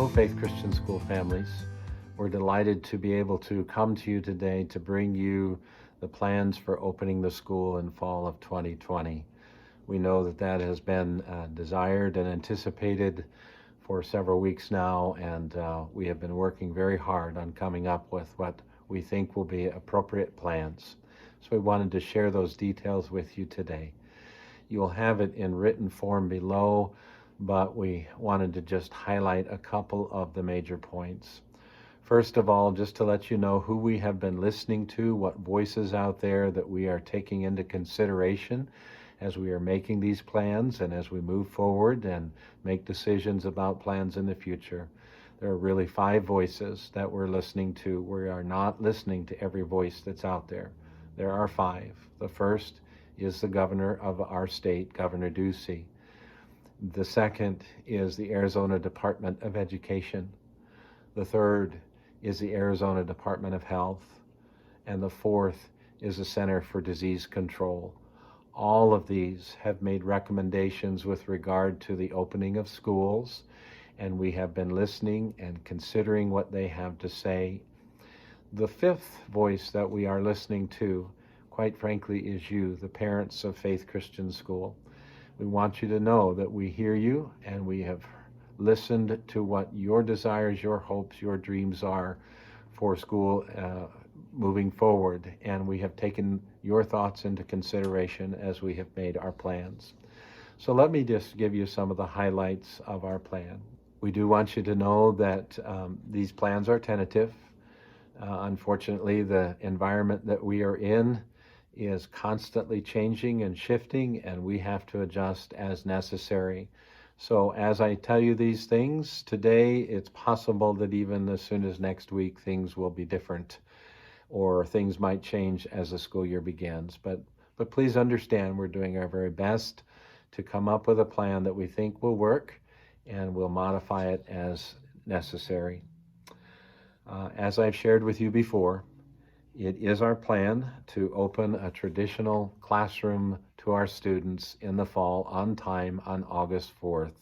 Hello, Faith Christian School families. We're delighted to be able to come to you today to bring you the plans for opening the school in fall of 2020. We know that has been desired and anticipated for several weeks now, and we have been working very hard on coming up with what we think will be appropriate plans. So we wanted to share those details with you today. You'll have it in written form below, but we wanted to just highlight a couple of the major points. First of all, just to let you know who we have been listening to, what voices out there that we are taking into consideration as we are making these plans and as we move forward and make decisions about plans in the future. There are really 5 voices that we're listening to. We are not listening to every voice that's out there. There are 5. The first is the governor of our state, Governor Ducey. The second is the Arizona Department of Education. The third is the Arizona Department of Health. And the fourth is the Center for Disease Control. All of these have made recommendations with regard to the opening of schools, and we have been listening and considering what they have to say. The 5th voice that we are listening to, quite frankly, is you, the parents of Faith Christian School. We want you to know that we hear you and we have listened to what your desires, your hopes, your dreams are for school moving forward, and we have taken your thoughts into consideration as we have made our plans. So let me just give you some of the highlights of our plan. We do want you to know that these plans are tentative. Unfortunately, the environment that we are in is constantly changing and shifting, and we have to adjust as necessary. So as I tell you these things today, it's possible that even as soon as next week things will be different, or things might change as the school year begins. But please understand, we're doing our very best to come up with a plan that we think will work, and we'll modify it as necessary. As I've shared with you before, it is our plan to open a traditional classroom to our students in the fall on time on August 4th.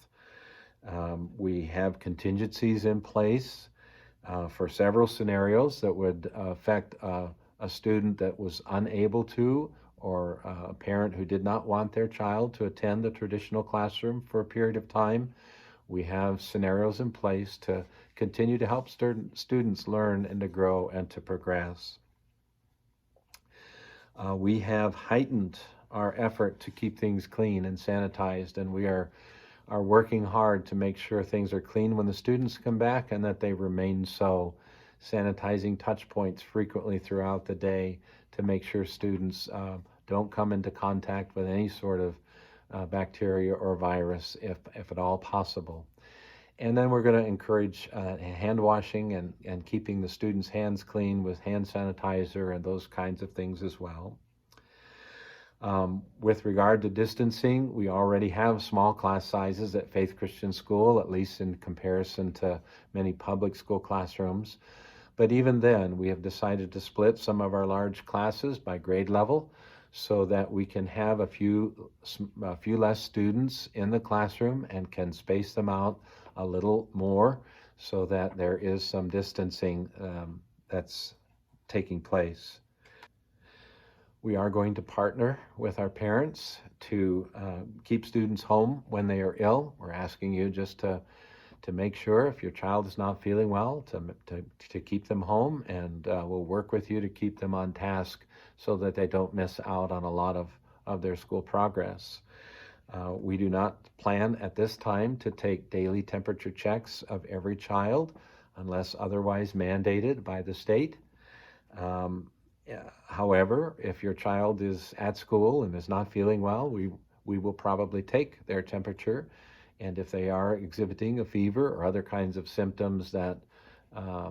We have contingencies in place for several scenarios that would affect a student that was unable to, or a parent who did not want their child to attend the traditional classroom for a period of time. We have scenarios in place to continue to help students learn and to grow and to progress. We have heightened our effort to keep things clean and sanitized, and we are working hard to make sure things are clean when the students come back and that they remain so. Sanitizing touch points frequently throughout the day to make sure students don't come into contact with any sort of bacteria or virus if at all possible. And then we're going to encourage hand washing and keeping the students' hands clean with hand sanitizer and those kinds of things as well. With regard to distancing, we already have small class sizes at Faith Christian School, at least in comparison to many public school classrooms. But even then, we have decided to split some of our large classes by grade level so that we can have a few less students in the classroom and can space them out a little more so that there is some distancing that's taking place. We are going to partner with our parents to keep students home when they are ill. We're asking you just to make sure if your child is not feeling well to keep them home, and we'll work with you to keep them on task so that they don't miss out on a lot of their school progress. We do not plan at this time to take daily temperature checks of every child unless otherwise mandated by the state. However, if your child is at school and is not feeling well, we will probably take their temperature, and if they are exhibiting a fever or other kinds of symptoms that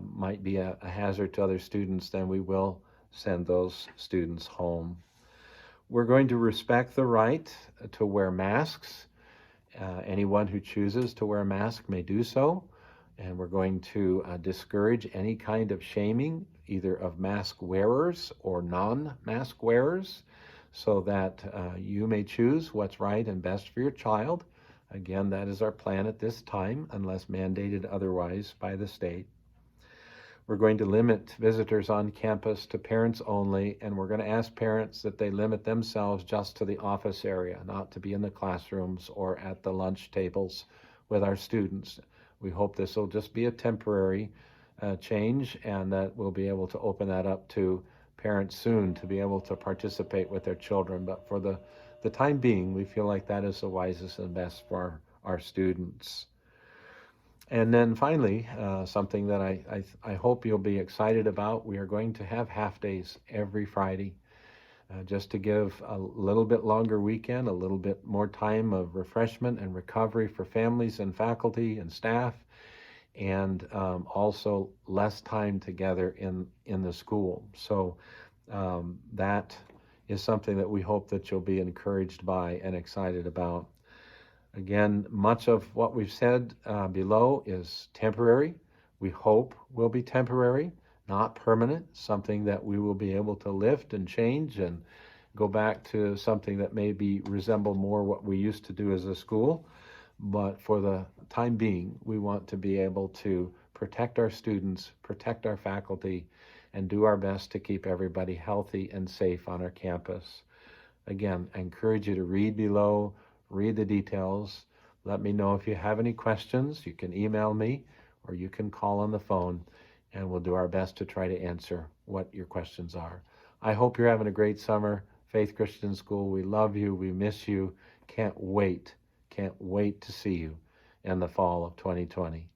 might be a hazard to other students, then we will send those students home. We're going to respect the right to wear masks. Anyone who chooses to wear a mask may do so, and we're going to discourage any kind of shaming, either of mask wearers or non-mask wearers, so that you may choose what's right and best for your child. Again, that is our plan at this time, unless mandated otherwise by the state. We're going to limit visitors on campus to parents only, and we're going to ask parents that they limit themselves just to the office area, not to be in the classrooms or at the lunch tables with our students. We hope this will just be a temporary change, and that we'll be able to open that up to parents soon to be able to participate with their children. But for the time being, we feel like that is the wisest and best for our students. And then finally, something that I hope you'll be excited about, we are going to have half days every Friday, just to give a little bit longer weekend, a little bit more time of refreshment and recovery for families and faculty and staff, and also less time together in the school. So that is something that we hope that you'll be encouraged by and excited about. Again, much of what we've said below is temporary. We hope will be temporary, not permanent, something that we will be able to lift and change and go back to something that maybe resemble more what we used to do as a school. But for the time being, we want to be able to protect our students, protect our faculty, and do our best to keep everybody healthy and safe on our campus. Again, I encourage you to read below, read the details. Let me know if you have any questions. You can email me or you can call on the phone, and we'll do our best to try to answer what your questions are. I hope you're having a great summer. Faith Christian School, we love you. We miss you. Can't wait to see you in the fall of 2020.